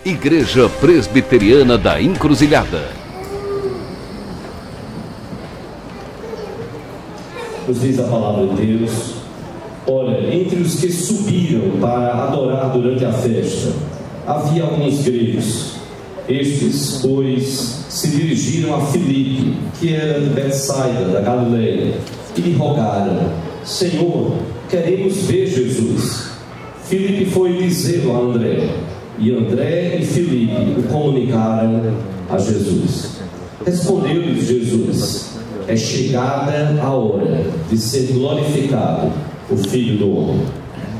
Igreja Presbiteriana da Encruzilhada. Nos diz a palavra de Deus: olha, entre os que subiram para adorar durante a festa, havia alguns gregos. Estes, pois, se dirigiram a Filipe, que era de Betsaida, da Galileia, e lhe rogaram: Senhor, queremos ver Jesus. Filipe foi dizê-lo a André, e André e Filipe o comunicaram a Jesus. Respondeu-lhes Jesus: é chegada a hora de ser glorificado o Filho do Homem.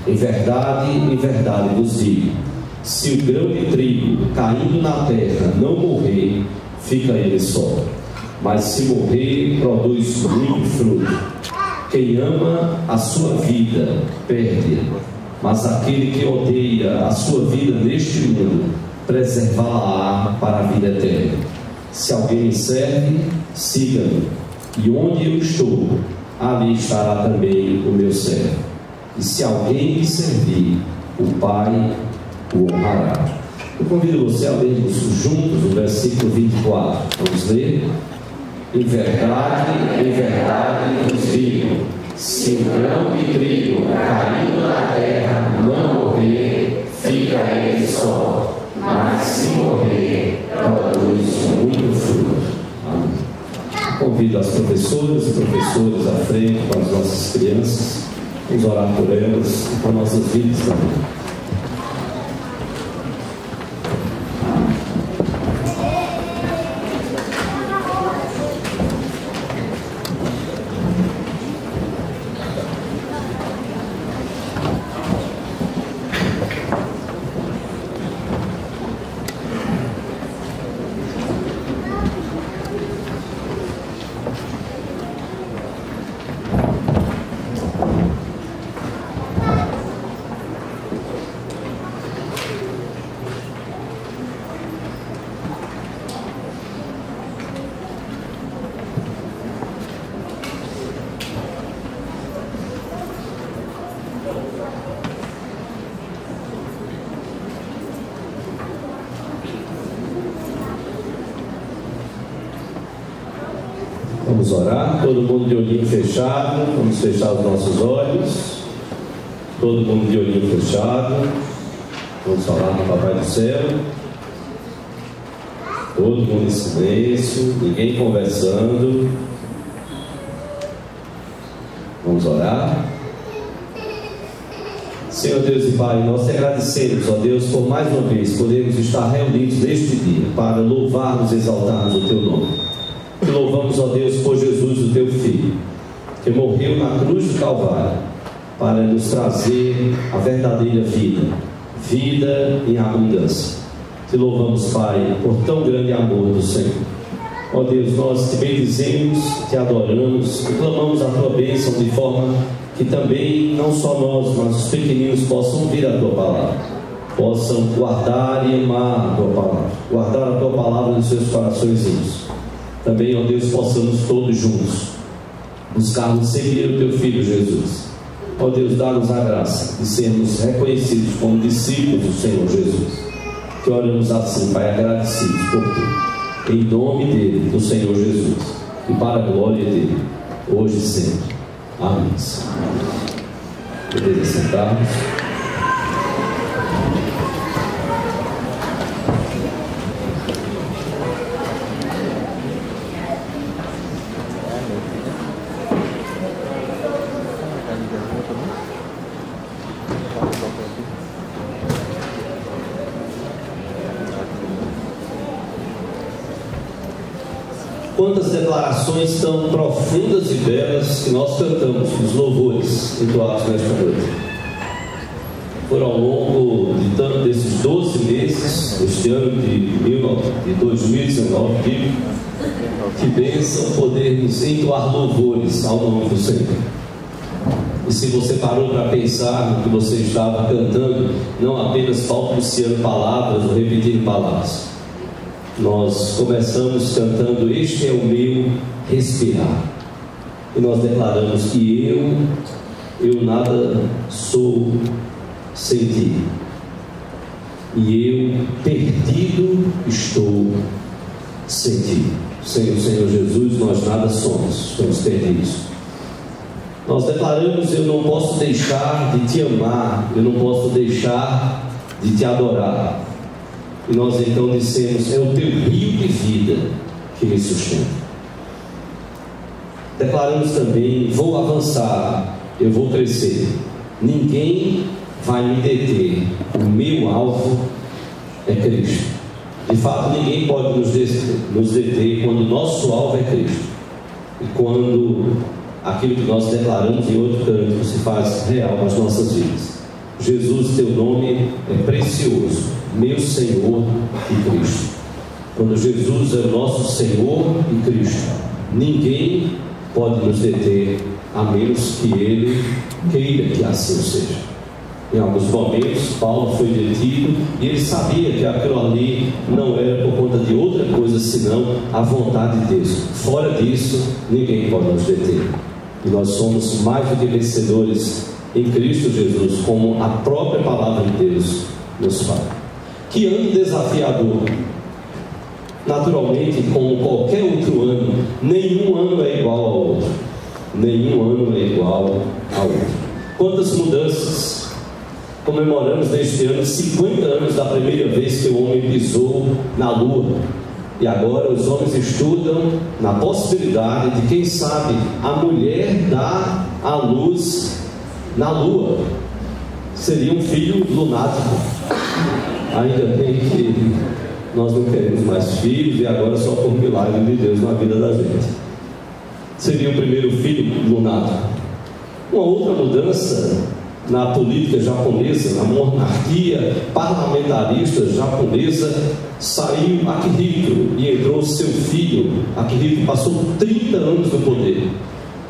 Em verdade vos digo, se o grão de trigo caindo na terra não morrer, fica ele só, mas se morrer, produz muito fruto. Quem ama a sua vida, perde-a, mas aquele que odeia a sua vida neste mundo, preservá-la para a vida eterna. Se alguém me serve, siga-me, e onde eu estou, ali estará também o meu servo. E se alguém me servir, o Pai o honrará. Eu convido você a lermos juntos o versículo 24. Vamos ler? Em verdade vos digo, se o grão de trigo caindo na terra não morrer, fica ele só, mas se morrer, produz muito fruto. Amém. Convido as professoras e professores à frente com as nossas crianças. Vamos orar por elas e por nossas vidas também. Vamos orar, todo mundo de olhinho fechado, vamos fechar os nossos olhos, todo mundo de olhinho fechado, vamos falar com o Papai do Céu, todo mundo em silêncio, ninguém conversando. Vamos orar. Senhor Deus e Pai, nós te agradecemos, ó Deus, por mais uma vez podermos estar reunidos neste dia para louvarmos e exaltarmos o Teu nome. Te louvamos, ó Deus, por Jesus, o Teu Filho, que morreu na cruz do Calvário para nos trazer a verdadeira vida em abundância. Te louvamos, Pai, por tão grande amor do Senhor. Ó Deus, nós te bendizemos, te adoramos e clamamos a Tua bênção de forma que também, não só nós, mas os pequeninos possam ouvir a Tua palavra, possam guardar e amar a Tua palavra, guardar a Tua palavra nos seus coraçõezinhos. Também, ó Deus, possamos todos juntos buscarmos seguir o Teu Filho Jesus. Ó Deus, dá-nos a graça de sermos reconhecidos como discípulos do Senhor Jesus. Que oramos assim, Pai, agradecidos por Tu, em nome dEle, do Senhor Jesus, e para a glória dEle, hoje e sempre. Amém. Poderia sentarmos. Quantas declarações tão profundas e belas que nós cantamos nos louvores entoados nesta noite. Foram ao longo desses 12 meses, este ano de 2019, que bênção podermos entoar louvores ao nome do Senhor. E se você parou para pensar no que você estava cantando, não apenas balbuciando palavras ou repetindo palavras, nós começamos cantando: este é o meu respirar, e nós declaramos que eu nada sou sem Ti, e eu pertenço estou sem ti. Sem o Senhor Jesus, nós nada somos, estamos perdidos. Nós declaramos: eu não posso deixar de te amar, eu não posso deixar de te adorar. E nós então dissemos: é o teu rio de vida que me sustenta. Declaramos também: vou avançar, eu vou crescer, ninguém vai me deter, o meu alvo é Cristo. De fato, ninguém pode nos deter quando o nosso alvo é Cristo e quando aquilo que nós declaramos em outro canto se faz real nas nossas vidas. Jesus, teu nome é precioso, meu Senhor e Cristo. Quando Jesus é o nosso Senhor e Cristo, ninguém pode nos deter, a menos que Ele queira que assim seja. Em alguns momentos, Paulo foi detido e ele sabia que aquilo ali não era por conta de outra coisa senão a vontade de Deus. Fora disso, ninguém pode nos deter. E nós somos mais do que vencedores em Cristo Jesus, como a própria palavra de Deus nos fala. Que ano desafiador! Naturalmente, como qualquer outro ano, nenhum ano é igual ao outro. Nenhum ano é igual ao outro. Quantas mudanças! Comemoramos neste ano 50 anos da primeira vez que o homem pisou na Lua. E agora os homens estudam na possibilidade de, quem sabe, a mulher dar à luz na Lua. Seria um filho lunático. Ainda bem que nós não queremos mais filhos e agora só por milagre de Deus na vida da gente. Seria o primeiro filho lunático. Uma outra mudança na política japonesa, na monarquia parlamentarista japonesa, saiu Akihito e entrou seu filho. Akihito passou 30 anos no poder.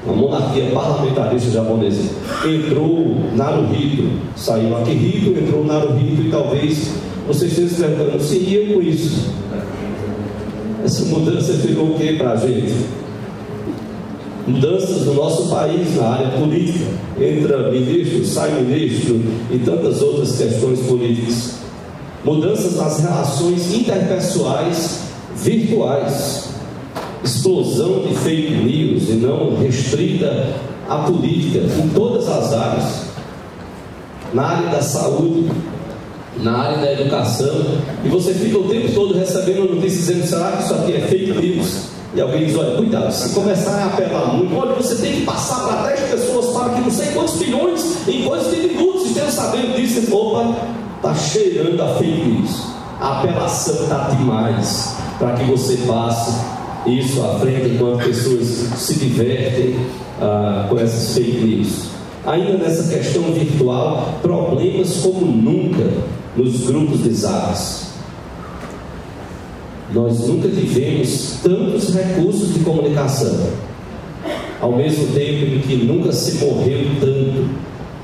Na monarquia parlamentarista japonesa entrou Naruhito, saiu Akihito, entrou Naruhito. E talvez vocês estejam se perguntando: se ia com isso, essa mudança ficou o que para a gente? Mudanças no nosso país na área política, entra ministro, sai ministro e tantas outras questões políticas. Mudanças nas relações interpessoais virtuais, explosão de fake news e não restrita à política em todas as áreas, na área da saúde, na área da educação, e você fica o tempo todo recebendo notícias dizendo: será que isso aqui é fake news? E alguém diz: olha, cuidado, se começarem a apelar muito, olha, você tem que passar para 10 pessoas para que não sei quantos bilhões em coisas de minutos estejam sabendo disso. Opa, está cheirando a fake news. A apelação está demais para que você passe isso à frente enquanto pessoas se divertem com essas fake news. Ainda nessa questão virtual, problemas como nunca nos grupos de zaps. Nós nunca tivemos tantos recursos de comunicação, ao mesmo tempo em que nunca se morreu tanto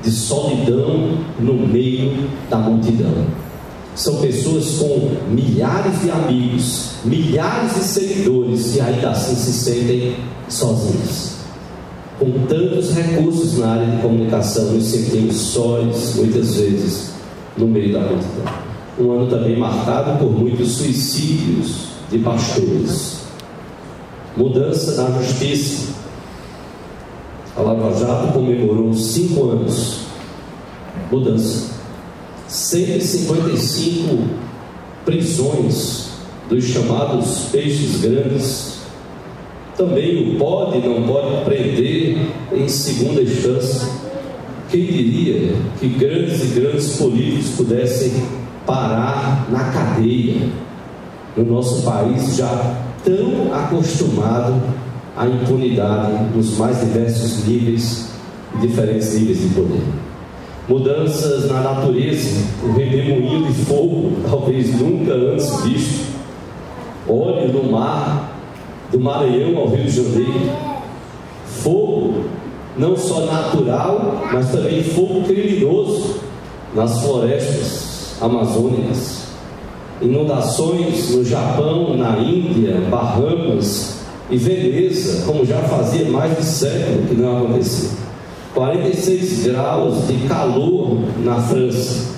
de solidão no meio da multidão. São pessoas com milhares de amigos, milhares de seguidores, e ainda assim se sentem sozinhos. Com tantos recursos na área de comunicação, nos sentimos sós, muitas vezes, no meio da multidão. Um ano também marcado por muitos suicídios de pastores. Mudança na justiça. A Lava Jato comemorou 5 anos. Mudança. 155 prisões dos chamados peixes grandes. Também o pode e não pode prender em segunda instância. Quem diria que grandes e grandes políticos pudessem parar na cadeia, no nosso país já tão acostumado à impunidade nos mais diversos níveis e diferentes níveis de poder. Mudanças na natureza, o redemoinho de fogo, talvez nunca antes visto. Óleo no mar, do Maranhão ao Rio de Janeiro. Fogo não só natural, mas também fogo criminoso nas florestas amazônicas. Inundações no Japão, na Índia, Bahamas e Veneza, como já fazia mais de século que não acontecia. 46 graus de calor na França.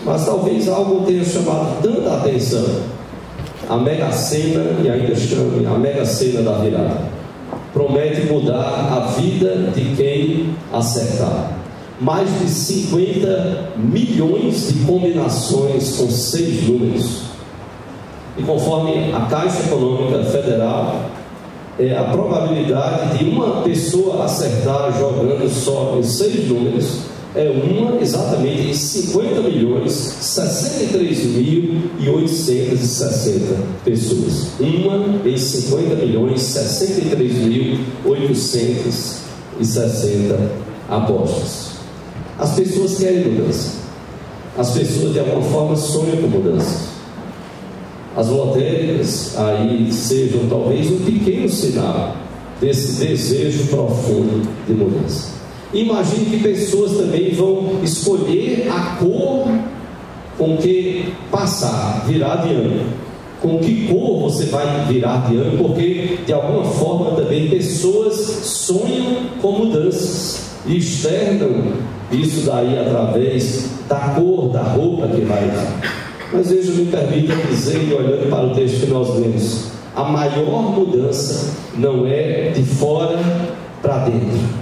mas talvez algo tenha chamado tanta atenção. A Mega Sena, e ainda chame a Mega Sena da virada, promete mudar a vida de quem acertar. Mais de 50 milhões de combinações com 6 números. E conforme a Caixa Econômica Federal, a probabilidade de uma pessoa acertar jogando só em 6 números é uma exatamente em 50.063.860 pessoas. Uma em 50.063.860 apostas. As pessoas querem mudança. As pessoas de alguma forma sonham com mudança. As lotéricas aí sejam talvez um pequeno sinal desse desejo profundo de mudança. Imagine que pessoas também vão escolher a cor com que passar, virar de ano. Com que cor você vai virar de ano, porque de alguma forma também pessoas sonham com mudanças e externam isso daí através da cor da roupa que vai usar. Mas veja, me permita dizer, olhando para o texto que nós lemos, a maior mudança não é de fora para dentro,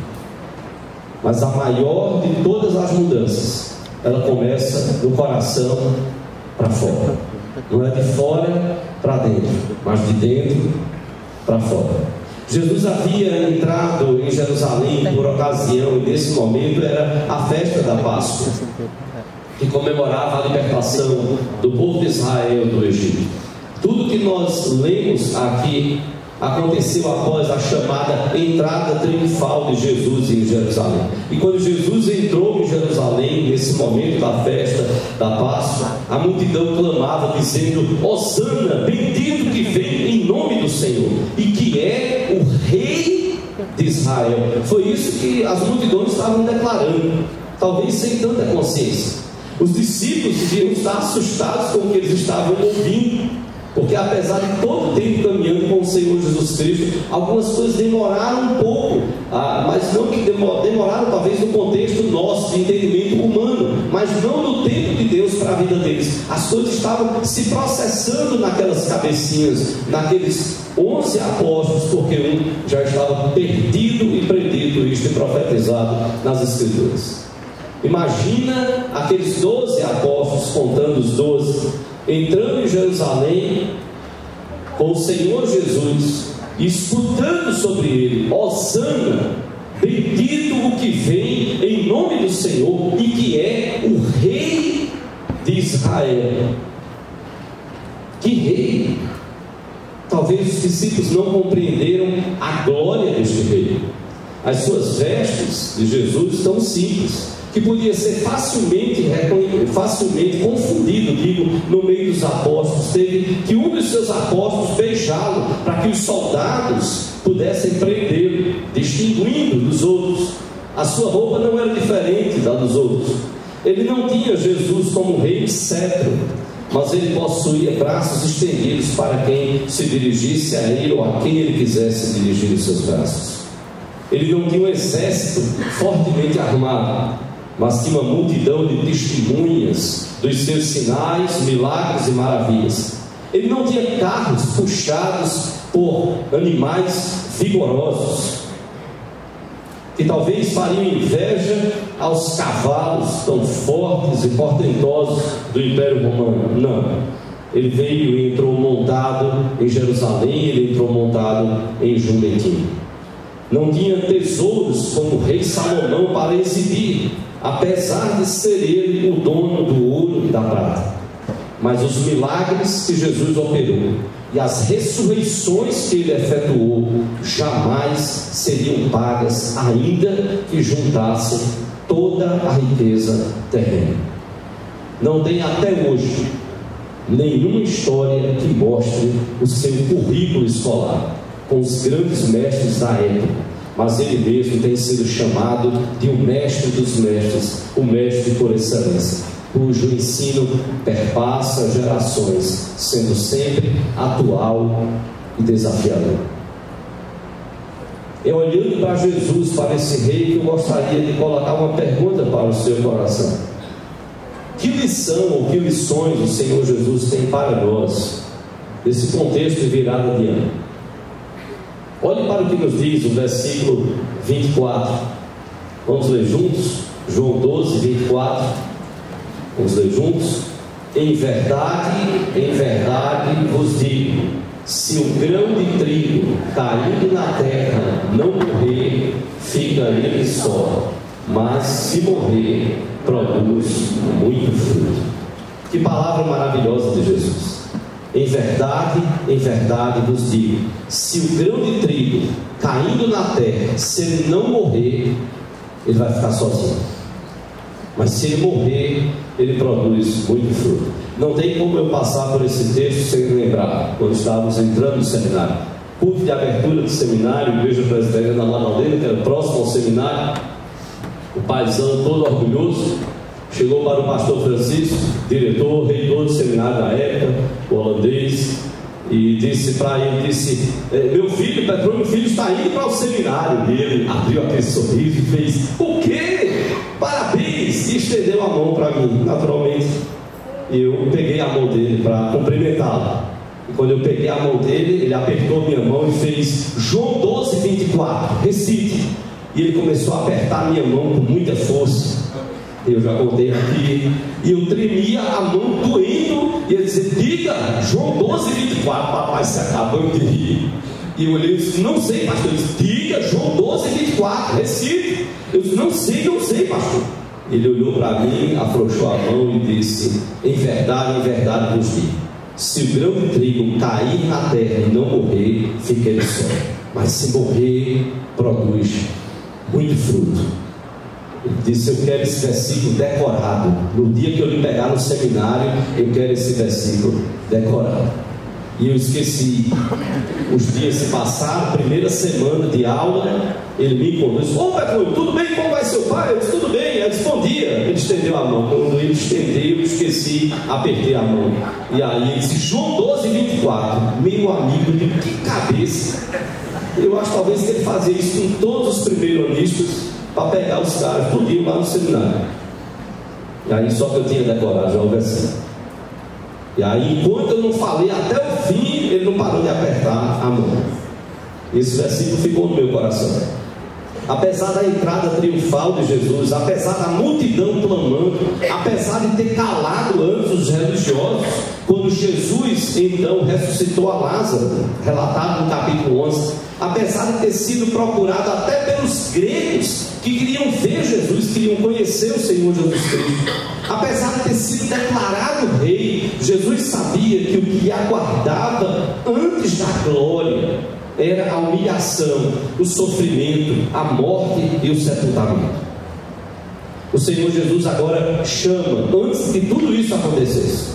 mas a maior de todas as mudanças, ela começa do coração para fora. Não é de fora para dentro, mas de dentro para fora. Jesus havia entrado em Jerusalém por ocasião, e nesse momento era a festa da Páscoa, que comemorava a libertação do povo de Israel do Egito. Tudo que nós lemos aqui aconteceu após a chamada entrada triunfal de Jesus em Jerusalém. E quando Jesus entrou em Jerusalém, nesse momento da festa da Páscoa, a multidão clamava dizendo: Hosana, bendito que vem em nome do Senhor, e que é o Rei de Israel. Foi isso que as multidões estavam declarando, talvez sem tanta consciência. Os discípulos deviam estar assustados com o que eles estavam ouvindo, porque apesar de todo o tempo caminhando com o Senhor Jesus Cristo, algumas coisas demoraram um pouco, mas não que demoraram talvez no contexto nosso, de entendimento humano, mas não no tempo de Deus para a vida deles. As coisas estavam se processando naquelas cabecinhas, naqueles 11 apóstolos, porque um já estava perdido e predito, isto e profetizado nas Escrituras. Imagina aqueles 12 apóstolos, contando os 12, entrando em Jerusalém com o Senhor Jesus, escutando sobre ele: Hosana, bendito o que vem em nome do Senhor, e que é o Rei de Israel. Que rei? Talvez os discípulos não compreenderam a glória deste rei. As suas vestes de Jesus tão simples, que podia ser facilmente confundido, no meio dos apóstolos. Teve que um dos seus apóstolos beijá-lo, para que os soldados pudessem prendê-lo, distinguindo dos outros. A sua roupa não era diferente da dos outros. Ele não tinha Jesus como rei de cetro, mas ele possuía braços estendidos para quem se dirigisse a ele ou a quem ele quisesse dirigir os seus braços. Ele não tinha um exército fortemente armado, mas tinha uma multidão de testemunhas dos seus sinais, milagres e maravilhas. Ele não tinha carros puxados por animais vigorosos, que talvez fariam inveja aos cavalos tão fortes e portentosos do Império Romano. Não, ele veio e entrou montado em Jerusalém, ele entrou montado em Jumetim. Não tinha tesouros como o rei Salomão para exibir, apesar de ser ele o dono do ouro e da prata. Mas os milagres que Jesus operou e as ressurreições que ele efetuou jamais seriam pagas, ainda que juntassem toda a riqueza terrena. Não tem até hoje nenhuma história que mostre o seu currículo escolar com os grandes mestres da época, mas ele mesmo tem sido chamado de o mestre dos mestres, o mestre por excelência, cujo ensino perpassa gerações, sendo sempre atual e desafiador. É olhando para Jesus, para esse rei, que eu gostaria de colocar uma pergunta para o seu coração: que lição ou que lições o Senhor Jesus tem para nós nesse contexto de virada de ano? Olhe para o que nos diz o versículo 24. Vamos ler juntos? João 12, 24. Vamos ler juntos? Em verdade vos digo, se o grão de trigo caindo na terra não morrer, fica ele só, mas se morrer, produz muito fruto. Que palavra maravilhosa de Jesus! Em verdade vos digo, se o grão de trigo caindo na terra, se ele não morrer, ele vai ficar sozinho, mas se ele morrer, ele produz muito fruto. Não tem como eu passar por esse texto sem lembrar, quando estávamos entrando no seminário, culto de abertura do seminário, Igreja Presbiteriana La Madalena, que era próximo ao seminário. O paizão todo orgulhoso chegou para o pastor Francisco, diretor, reitor do seminário da época, o holandês, e disse para ele, meu filho, Petrônio, meu filho está indo para o seminário. E ele abriu aquele sorriso e fez, o quê? Parabéns! E estendeu a mão para mim. Naturalmente, eu peguei a mão dele para cumprimentá-lo. E quando eu peguei a mão dele, ele apertou minha mão e fez João 12, 24, recite. E ele começou a apertar minha mão com muita força. Eu já contei aqui, e eu tremia, a mão doendo, e ele disse, diga, João 12, 24, papai se acabando de rir. E eu olhei e disse, não sei, pastor. Ele disse, diga, João 12, 24, recite. Eu disse, não sei, pastor. Ele olhou para mim, afrouxou a mão e disse, em verdade vos digo, se o grão de trigo cair na terra e não morrer, fica ele só, mas se morrer, produz muito fruto. Ele disse, eu quero esse versículo decorado. No dia que eu lhe pegar no seminário, eu quero esse versículo decorado. E eu esqueci. Os dias se passaram, primeira semana de aula, ele me encontrou e disse, ô Petrônio, tudo bem? Como vai seu pai? Eu disse, tudo bem. Eu disse, bom dia. Ele estendeu a mão. Quando ele estendeu, eu esqueci, apertei a mão. E aí ele disse, João 12, 24. Meu amigo, de que cabeça. Eu acho talvez que ele fazia isso com todos os primeiro-anistas, para pegar os caras, tudinho lá no seminário. E aí só que eu tinha decorado já o versículo. E aí, enquanto eu não falei até o fim, ele não parou de apertar a mão. Esse versículo ficou no meu coração. Apesar da entrada triunfal de Jesus, apesar da multidão clamando, apesar de ter calado antes os religiosos, quando Jesus então ressuscitou a Lázaro, relatado no capítulo 11, apesar de ter sido procurado até pelos gregos que queriam ver Jesus, queriam conhecer o Senhor Jesus Cristo, apesar de ter sido declarado rei, Jesus sabia que o que lhe aguardava antes da glória era a humilhação, o sofrimento, a morte e o sepultamento. O Senhor Jesus agora chama, antes que tudo isso acontecesse,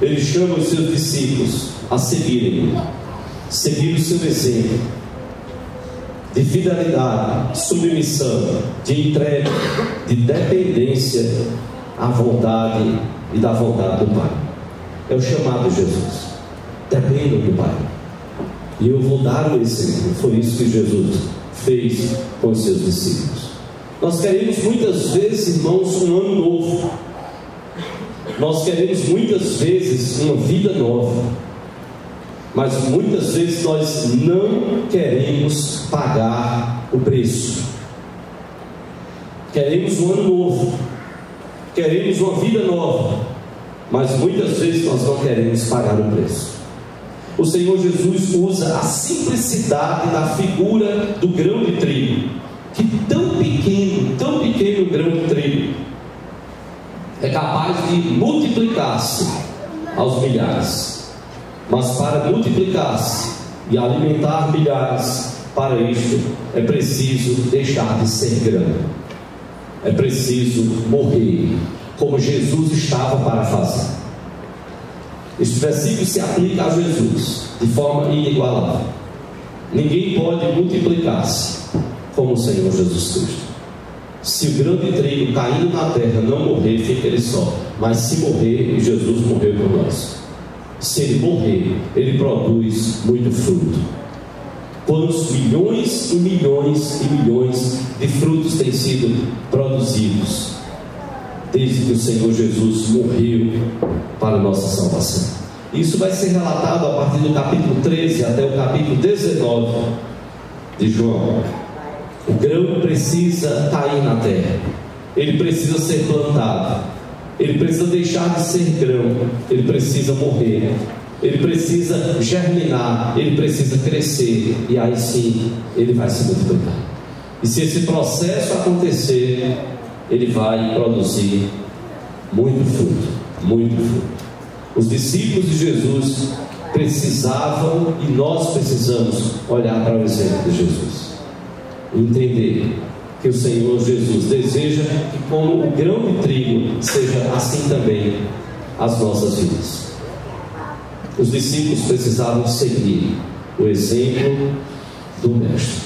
ele chama os seus discípulos a seguirem o seu exemplo de fidelidade, submissão, de entrega, de dependência à vontade e da vontade do Pai. É o chamado de Jesus. Dependam do Pai. E eu vou dar o exemplo. Foi isso que Jesus fez com os seus discípulos. Nós queremos muitas vezes, irmãos, um ano novo. Nós queremos muitas vezes uma vida nova. Mas muitas vezes nós não queremos pagar o preço. Queremos um ano novo. Queremos uma vida nova. Mas muitas vezes nós não queremos pagar o preço. O Senhor Jesus usa a simplicidade da figura do grão de trigo, que tão pequeno grão de trigo é capaz de multiplicar-se aos milhares. Mas para multiplicar-se e alimentar milhares, para isto é preciso deixar de ser grão, é preciso morrer, como Jesus estava para fazer. Este versículo se aplica a Jesus de forma inigualável. Ninguém pode multiplicar-se como o Senhor Jesus Cristo. Se o grão de trigo caindo na terra não morrer, fica ele só. Mas se morrer, Jesus morreu por nós. Se ele morrer, ele produz muito fruto. Quantos milhões e milhões e milhões de frutos têm sido produzidos desde que o Senhor Jesus morreu para a nossa salvação. Isso vai ser relatado a partir do capítulo 13 até o capítulo 19 de João. O grão precisa cair na terra, ele precisa ser plantado, ele precisa deixar de ser grão, ele precisa morrer, ele precisa germinar, ele precisa crescer, e aí sim ele vai se multiplicar. E se esse processo acontecer, ele vai produzir muito fruto, muito fruto. Os discípulos de Jesus precisavam, e nós precisamos, olhar para o exemplo de Jesus, entender que o Senhor Jesus deseja que, como o grão de trigo, seja assim também as nossas vidas. Os discípulos precisavam seguir o exemplo do Mestre.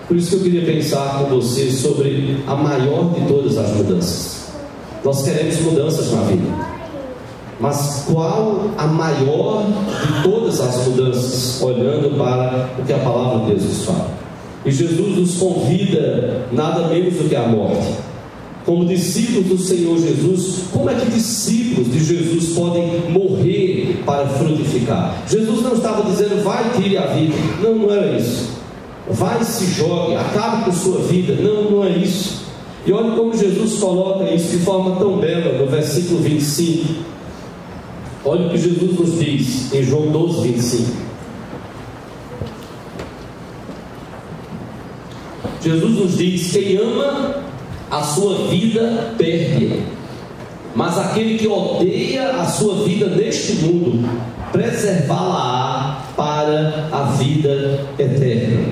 Por isso que eu queria pensar com você sobre a maior de todas as mudanças. Nós queremos mudanças na vida, mas qual a maior de todas as mudanças, olhando para o que a palavra de Deus nos fala? E Jesus nos convida nada menos do que a morte. Como discípulos do Senhor Jesus, como é que discípulos de Jesus podem morrer para frutificar? Jesus não estava dizendo, vai, tire a vida. Não, não era isso. Vai, se jogue, acabe com sua vida. Não, não é isso. E olha como Jesus coloca isso de forma tão bela no versículo 25. Olha o que Jesus nos diz em João 12, 25. Jesus nos diz: quem ama a sua vida perde, mas aquele que odeia a sua vida neste mundo, preservá-la-á para a vida eterna.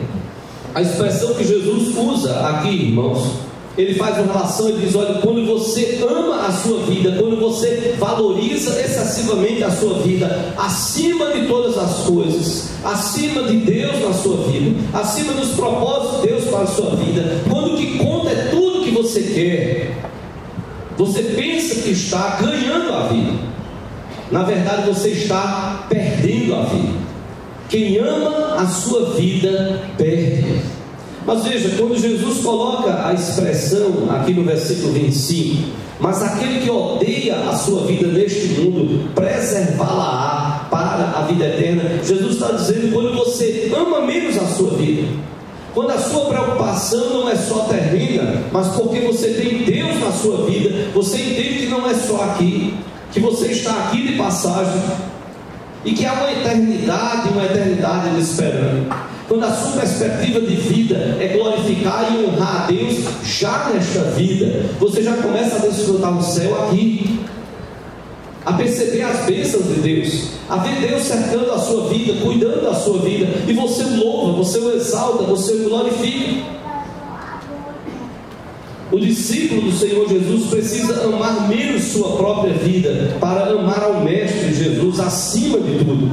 A expressão que Jesus usa aqui, irmãos, ele faz uma relação, ele diz: olha, quando você ama a sua vida, quando você valoriza excessivamente a sua vida, acima de todas as coisas, acima de Deus na sua vida, acima dos propósitos de Deus para a sua vida, quando o que conta é tudo que você quer, você pensa que está ganhando a vida, na verdade você está perdendo a vida. Quem ama a sua vida perde. Mas veja, quando Jesus coloca a expressão aqui no versículo 25, mas aquele que odeia a sua vida neste mundo, preservá-la-á para a vida eterna. Jesus está dizendo, quando você ama menos a sua vida, quando a sua preocupação não é só terrena, mas porque você tem Deus na sua vida, você entende que não é só aqui, que você está aqui de passagem, e que há uma eternidade lhe esperando. Quando a sua perspectiva de vida é glorificar e honrar a Deus já nesta vida, você já começa a desfrutar o céu aqui, a perceber as bênçãos de Deus, a ver Deus cercando a sua vida, cuidando da sua vida, e você o louva, você o exalta, você o glorifica. O discípulo do Senhor Jesus precisa amar menos sua própria vida para amar ao Mestre Jesus acima de tudo.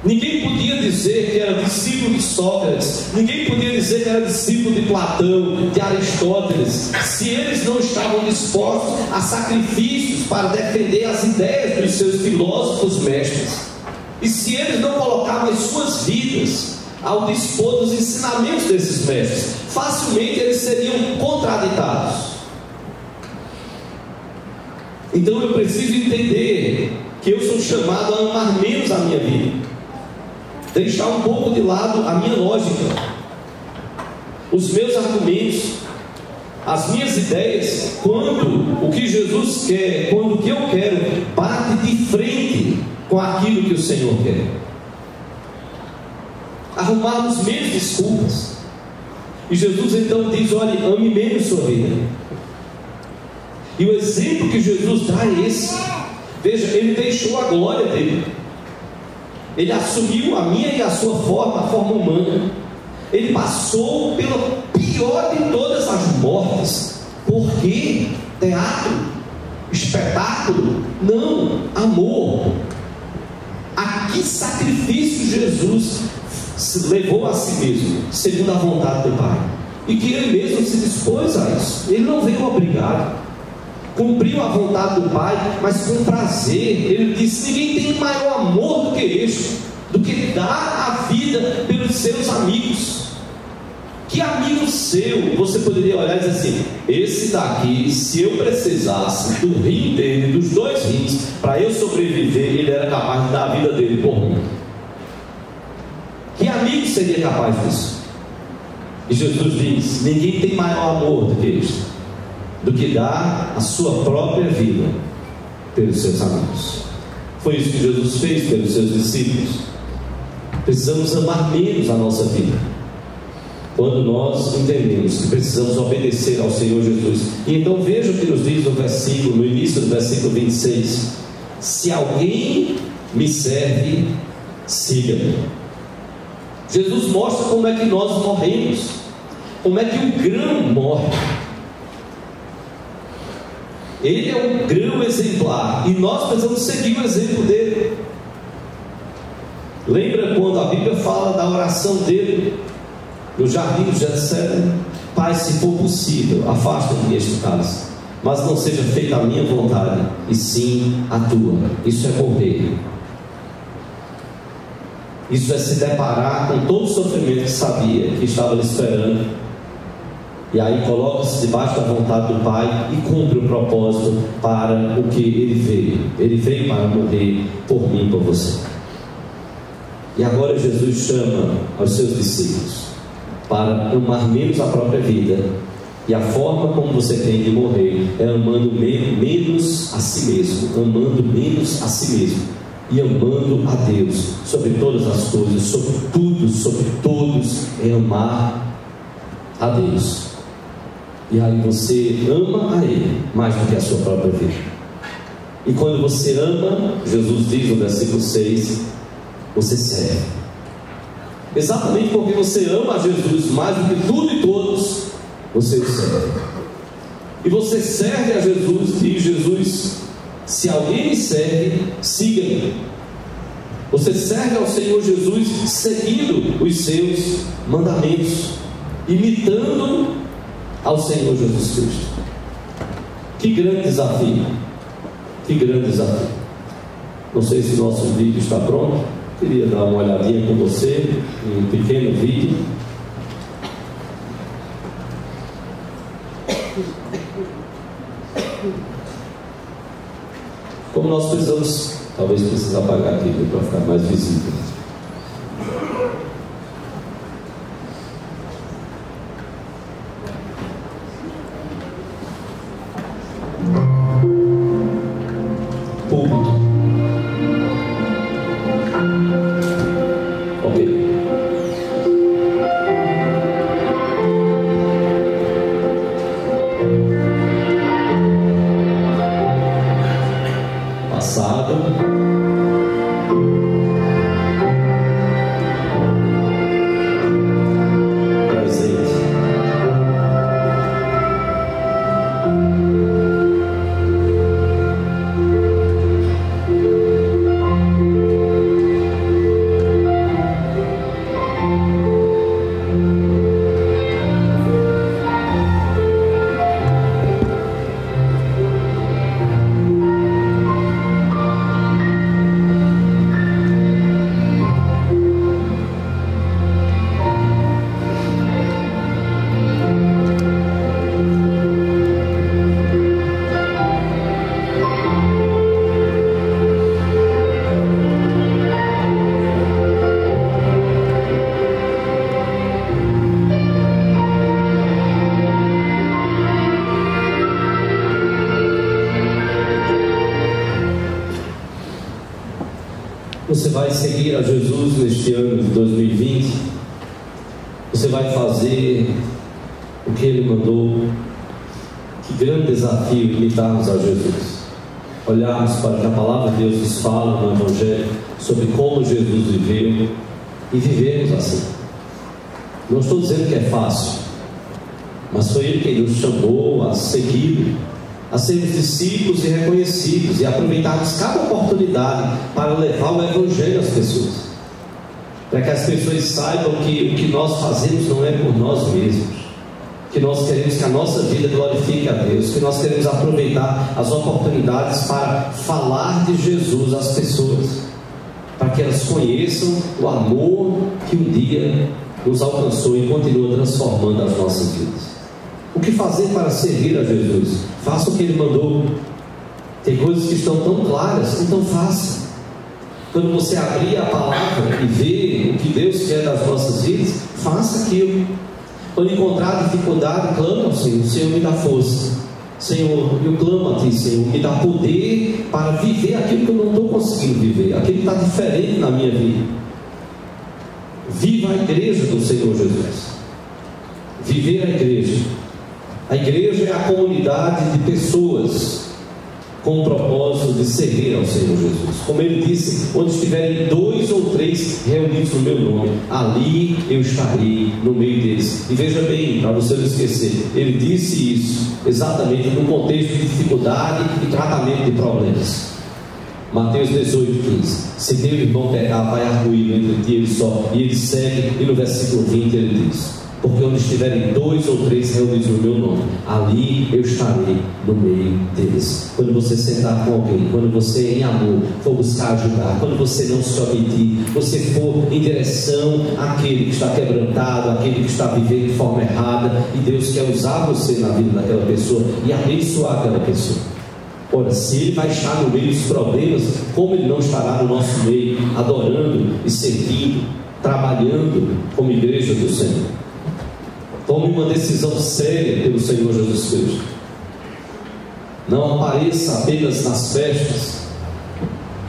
Ninguém podia dizer que era discípulo de Sócrates, ninguém podia dizer que era discípulo de Platão, de Aristóteles, se eles não estavam dispostos a sacrifícios para defender as ideias dos seus filósofos mestres, e se eles não colocavam as suas vidas ao dispor dos ensinamentos desses mestres, facilmente eles seriam contraditados. Então eu preciso entender que eu sou chamado a amar menos a minha vida, deixar um pouco de lado a minha lógica, os meus argumentos, as minhas ideias, quando o que Jesus quer, quando o que eu quero bate de frente com aquilo que o Senhor quer. Arrumarmos menos desculpas. E Jesus então diz: olhe, ame menos sua vida. E o exemplo que Jesus dá é esse. Veja, ele deixou a glória dele, ele assumiu a minha e a sua forma, a forma humana. Ele passou pela pior de todas as mortes. Por quê? Teatro? Espetáculo? Não, amor. A que sacrifício Jesus levou a si mesmo, segundo a vontade do Pai, e que ele mesmo se dispôs a isso. Ele não veio obrigado, cumpriu a vontade do Pai, mas com prazer. Ele disse: ninguém tem maior amor do que este, do que dar a vida pelos seus amigos. Que amigo seu você poderia olhar e dizer assim: esse daqui, se eu precisasse do rim dele, dos 2 rins, para eu sobreviver, ele era capaz de dar a vida dele por mim? Que amigo seria capaz disso? E Jesus diz: ninguém tem maior amor do que este, do que dar a sua própria vida pelos seus amigos. Foi isso que Jesus fez pelos seus discípulos. Precisamos amar menos a nossa vida quando nós entendemos que precisamos obedecer ao Senhor Jesus. E então veja o que nos diz no início do versículo 26: se alguém me serve, siga-me. Jesus mostra como é que nós morremos, como é que o grão morre. Ele é um grão exemplar e nós precisamos seguir o exemplo dele. Lembra quando a Bíblia fala da oração dele no jardim de Getsemane? Pai, se for possível, afasta-me este cálice, mas não seja feita a minha vontade, e sim a tua. Isso é morrer. Isso é se deparar com todo o sofrimento que sabia que estava lhe esperando, e aí coloca-se debaixo da vontade do Pai e cumpre o propósito para o que ele veio. Ele veio para morrer por mim e por você. E agora Jesus chama aos seus discípulos para amar menos a própria vida, e a forma como você tem de morrer é amando menos a si mesmo, amando menos a si mesmo e amando a Deus sobre todas as coisas, sobre todos, é amar a Deus. E aí você ama a Ele mais do que a sua própria vida. E quando você ama, Jesus diz no versículo 6, você serve. Exatamente porque você ama a Jesus mais do que tudo e todos, você o serve. E você serve a Jesus, diz Jesus: se alguém me serve, siga-me. Você serve ao Senhor Jesus seguindo os seus mandamentos, imitando ao Senhor Jesus Cristo. Que grande desafio! Que grande desafio! Não sei se o nosso vídeo está pronto. Queria dar uma olhadinha com você em um pequeno vídeo. Como nós precisamos, talvez precise apagar aqui para ficar mais visível. Público. Ok. Passado. Você vai seguir a Jesus neste ano de 2020? Você vai fazer o que Ele mandou? Que grande desafio imitarmos a Jesus, olharmos para o que a palavra de Deus nos fala no Evangelho sobre como Jesus viveu e vivermos assim. Não estou dizendo que é fácil, mas foi Ele quem nos chamou a seguir, a sermos discípulos e reconhecidos, e aproveitarmos cada oportunidade para levar o Evangelho às pessoas, para que as pessoas saibam que o que nós fazemos não é por nós mesmos, que nós queremos que a nossa vida glorifique a Deus, que nós queremos aproveitar as oportunidades para falar de Jesus às pessoas, para que elas conheçam o amor que um dia nos alcançou e continua transformando as nossas vidas. O que fazer para servir a Jesus? Faça o que Ele mandou. Tem coisas que estão tão claras, então faça. Quando você abrir a palavra e ver o que Deus quer das nossas vidas, faça aquilo. Quando encontrar dificuldade, clama ao Senhor. Senhor, me dá força. Senhor, eu clamo a Ti, Senhor, me dá poder para viver aquilo que eu não estou conseguindo viver, aquilo que está diferente na minha vida. Viva a igreja do Senhor Jesus. Viver a igreja. A igreja é a comunidade de pessoas com o propósito de servir ao Senhor Jesus. Como Ele disse, onde estiverem 2 ou 3 reunidos no meu nome, ali eu estarei no meio deles. E veja bem, para você não esquecer, Ele disse isso exatamente no contexto de dificuldade e tratamento de problemas. Mateus 18:15. Se teu irmão pecar, vai arguir entre ti e ele só. E ele segue, e no versículo 20 ele diz: porque onde estiverem 2 ou 3 reunidos no meu nome, ali eu estarei no meio deles. Quando você sentar com alguém, quando você em amor for buscar ajudar, quando você não se omitir, você for em direção àquele que está quebrantado, àquele que está vivendo de forma errada, e Deus quer usar você na vida daquela pessoa e abençoar aquela pessoa. Ora, se Ele vai estar no meio dos problemas, como Ele não estará no nosso meio, adorando e servindo, trabalhando como igreja do Senhor? Tome uma decisão séria pelo Senhor Jesus Cristo. Não apareça apenas nas festas,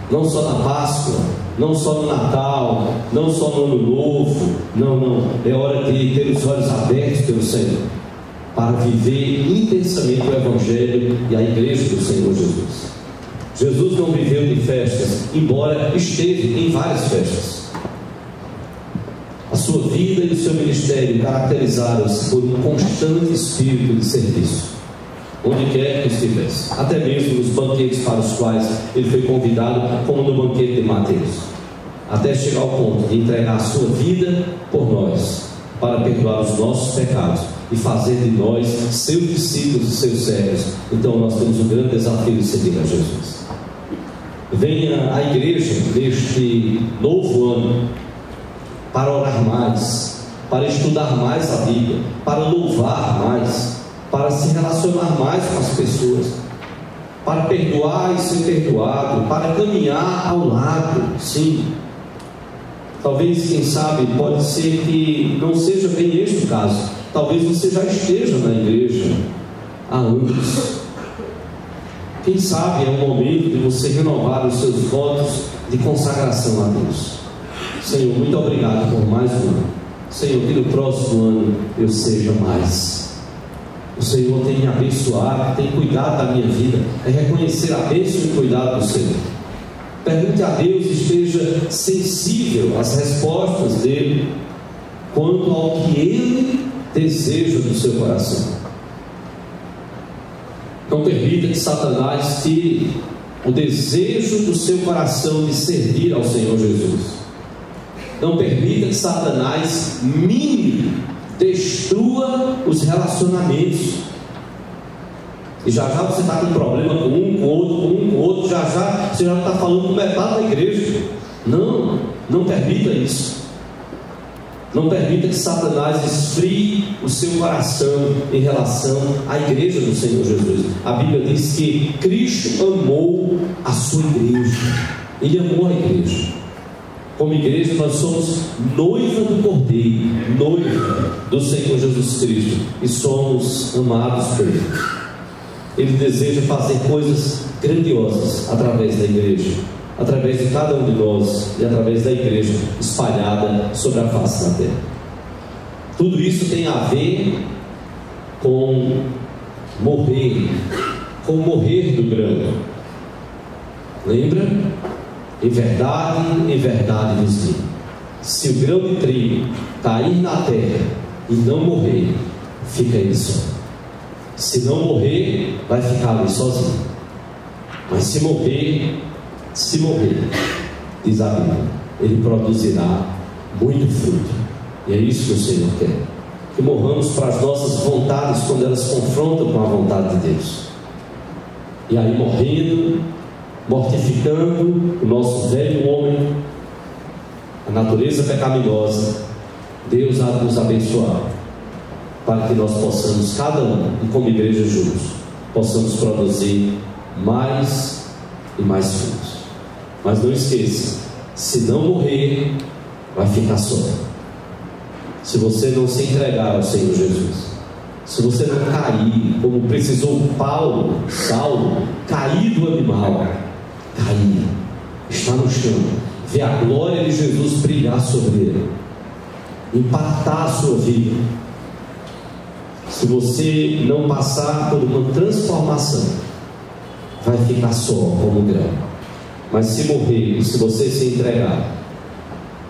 não só na Páscoa, não só no Natal, não só no Ano Novo. Não, é hora de ter os olhos abertos pelo Senhor, para viver intensamente o Evangelho e a igreja do Senhor Jesus. Jesus não viveu de festas, embora esteve em várias festas. A sua vida e o seu ministério caracterizaram-se por um constante espírito de serviço, onde quer que estivesse, até mesmo nos banquetes para os quais ele foi convidado, como no banquete de Mateus, até chegar ao ponto de entregar a sua vida por nós, para perdoar os nossos pecados e fazer de nós seus discípulos e seus servos. Então nós temos um grande desafio de seguir a Jesus. Venha à igreja neste novo ano para orar mais, para estudar mais a Bíblia, para louvar mais, para se relacionar mais com as pessoas, para perdoar e ser perdoado, para caminhar ao lado. Sim, talvez, quem sabe, pode ser que não seja bem este o caso. Talvez você já esteja na igreja há anos. Quem sabe é o momento de você renovar os seus votos de consagração a Deus. Senhor, muito obrigado por mais um ano. Senhor, que no próximo ano eu seja mais. O Senhor tem me abençoado, tem cuidado da minha vida. É reconhecer a bênção e cuidado do Senhor. Pergunte a Deus, esteja sensível às respostas dele quanto ao que Ele deseja do seu coração. Não permita que Satanás tire o desejo do seu coração de servir ao Senhor Jesus. Não permita que Satanás mine, destrua os relacionamentos. E já você está com problema com um, com outro, já você já está falando com metade da igreja. Não permita isso. Não permita que Satanás esfrie o seu coração em relação à igreja do Senhor Jesus. A Bíblia diz que Cristo amou a sua igreja. Ele amou a igreja. Como igreja, nós somos noiva do Cordeiro, noiva do Senhor Jesus Cristo, e somos amados por Ele. Ele deseja fazer coisas grandiosas através da igreja, através de cada um de nós e através da igreja espalhada sobre a face da terra. Tudo isso tem a ver com morrer do grão. Lembra? Em verdade vos digo, se o grão de trigo cair na terra e não morrer, fica ele só. Se não morrer, vai ficar ali sozinho. Mas se morrer, diz a Bíblia, ele produzirá muito fruto. E é isso que o Senhor quer, que morramos para as nossas vontades quando elas confrontam com a vontade de Deus. E aí, mortificando o nosso velho homem, a natureza pecaminosa, Deus há de nos abençoar, para que nós possamos, cada um, e como igreja juntos, possamos produzir mais e mais frutos. Mas não esqueça, se não morrer, vai ficar só. Se você não se entregar ao Senhor Jesus, se você não cair, como precisou Saulo, cair do animal, cair, está no chão, ver a glória de Jesus brilhar sobre ele, impactar a sua vida. Se você não passar por uma transformação, vai ficar só como grão. Mas se morrer, se você se entregar,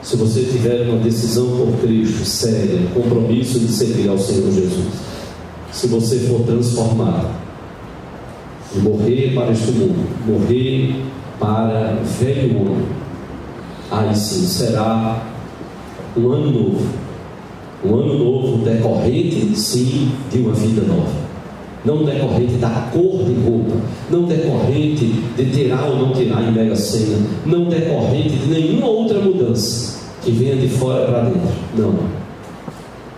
se você tiver uma decisão por Cristo séria, compromisso de servir ao Senhor Jesus, se você for transformado e morrer para este mundo, morrer para o velho homem, aí sim será um ano novo decorrente sim de uma vida nova, não decorrente da cor de roupa, não decorrente de tirar ou não tirar em Mega Sena, não decorrente de nenhuma outra mudança que venha de fora para dentro, não,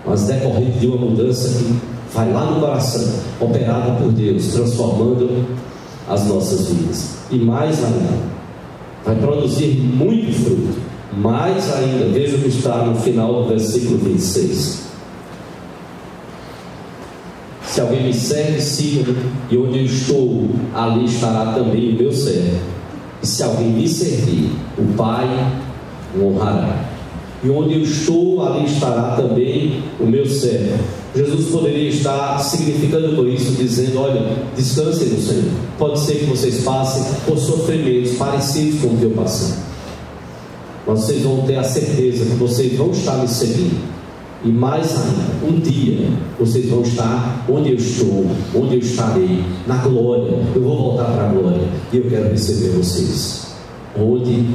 mas decorrente de uma mudança que vai lá no coração, operada por Deus, transformando as nossas vidas. E mais ainda, vai produzir muito fruto. Mais ainda, veja o que está no final do versículo 26. Se alguém me serve, siga-me, e onde eu estou, ali estará também o meu servo. E se alguém me servir, o Pai o honrará. E onde eu estou, ali estará também o meu servo. Jesus poderia estar significando por isso, dizendo: olha, descansem no Senhor. Pode ser que vocês passem por sofrimentos parecidos com o que eu passei, mas vocês vão ter a certeza que vocês vão estar me seguindo. E mais ainda, um dia vocês vão estar onde eu estou, onde eu estarei, na glória. Eu vou voltar para a glória e eu quero receber vocês onde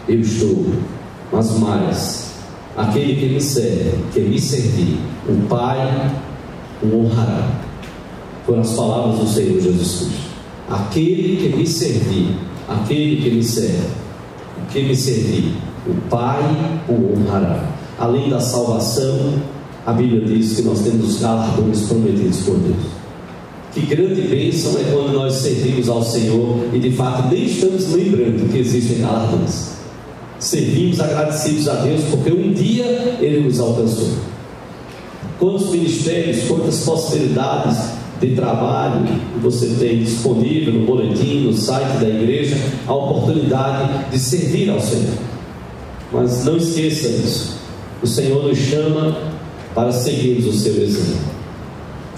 eu estou. Mas mais, aquele que me serve, que me servir, o Pai o honrará. Foram as palavras do Senhor Jesus Cristo. Aquele que me servir, aquele que me serve, o que me servir, o Pai o honrará. Além da salvação, a Bíblia diz que nós temos os galardões prometidos por Deus. Que grande bênção é quando nós servimos ao Senhor e de fato nem estamos lembrando que existem galardões. Servimos agradecidos a Deus porque um dia Ele nos alcançou. Quantos ministérios, quantas possibilidades de trabalho você tem disponível no boletim, no site da igreja, a oportunidade de servir ao Senhor. Mas não esqueça isso, o Senhor nos chama para seguirmos o seu exemplo.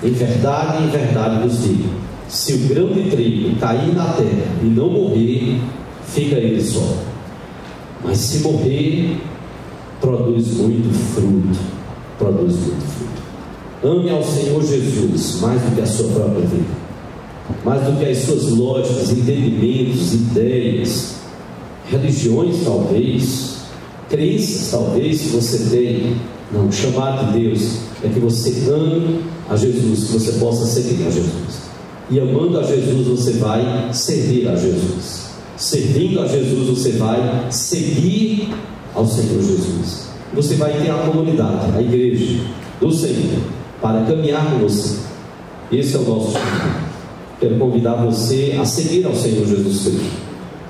Em verdade nos digo, se o grão de trigo cair na terra e não morrer, fica ele só. Mas se morrer, produz muito fruto. Produz muito fruto. Ame ao Senhor Jesus mais do que a sua própria vida, mais do que as suas lógicas, entendimentos, ideias, religiões talvez, crenças talvez que você tem. Não, o chamado de Deus é que você ame a Jesus, que você possa seguir a Jesus. E amando a Jesus, você vai servir a Jesus. Servindo a Jesus, você vai seguir ao Senhor Jesus. Você vai ter a comunidade, a igreja do Senhor, para caminhar com você. Esse é o nosso chamado. Quero convidar você a seguir ao Senhor Jesus Cristo,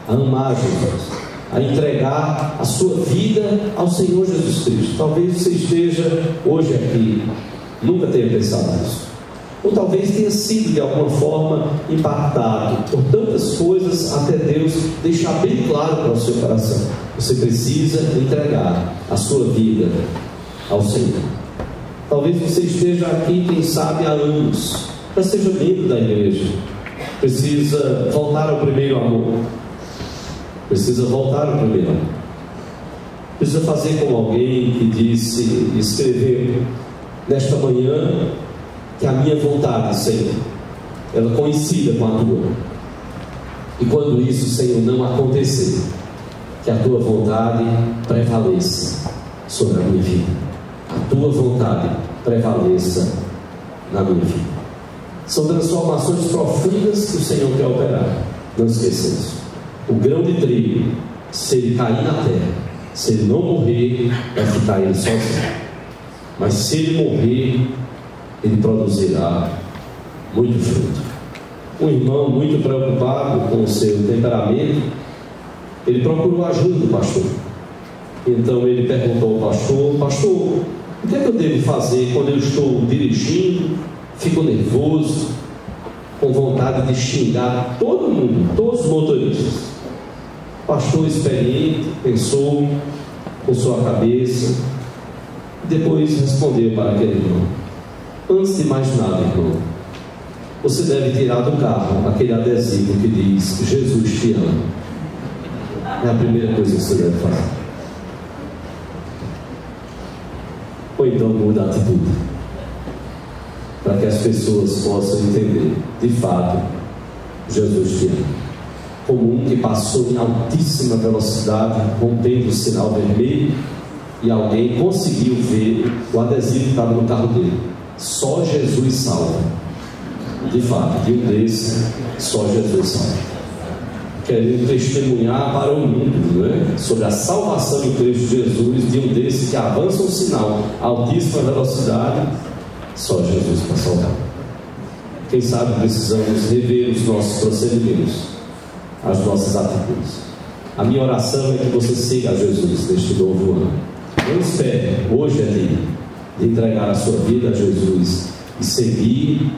a amar Jesus, a entregar a sua vida ao Senhor Jesus Cristo. Talvez você esteja hoje aqui, nunca tenha pensado nisso, ou talvez tenha sido de alguma forma impactado por tantas coisas, até Deus deixar bem claro para o seu coração: você precisa entregar a sua vida ao Senhor. Talvez você esteja aqui, quem sabe, há anos, já seja membro da igreja, precisa voltar ao primeiro amor, precisa voltar ao primeiro amor, precisa fazer como alguém que disse, escreveu nesta manhã, que a minha vontade, Senhor, ela coincida com a tua, e quando isso, Senhor, não acontecer, que a tua vontade prevaleça sobre a minha vida, a tua vontade prevaleça na minha vida. São transformações profundas que o Senhor quer operar. Não esqueça isso. O grão de trigo, se ele cair na terra, se ele não morrer, vai ficar ele sozinho. mas se ele morrer, ele produzirá muito fruto. Um irmão muito preocupado com o seu temperamento, ele procurou a ajuda do pastor. Então ele perguntou ao pastor: pastor, o que é que eu devo fazer quando eu estou dirigindo, fico nervoso, com vontade de xingar todo mundo, todos os motoristas? O pastor experiente pensou com sua cabeça e depois respondeu para aquele irmão: antes de mais nada, irmão, você deve tirar do carro aquele adesivo que diz Jesus te ama. É a primeira coisa que você deve fazer. Ou então muda a atitude, para que as pessoas possam entender, de fato, Jesus te ama. Como um que passou em altíssima velocidade, rompendo o sinal vermelho, e alguém conseguiu ver o adesivo que estava no carro dele. Só Jesus salva. De fato, de um desses, só Jesus salva. Querendo testemunhar para o mundo, não é? Sobre a salvação em Cristo Jesus, de um desses que avança um sinal a altíssima velocidade, só Jesus para salvar. Quem sabe precisamos rever os nossos procedimentos, as nossas atitudes. A minha oração é que você siga a Jesus neste novo ano. Não espere, hoje é dia de entregar a sua vida a Jesus e seguir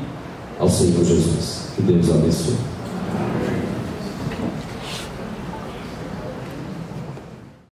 ao Senhor Jesus. Que Deus abençoe.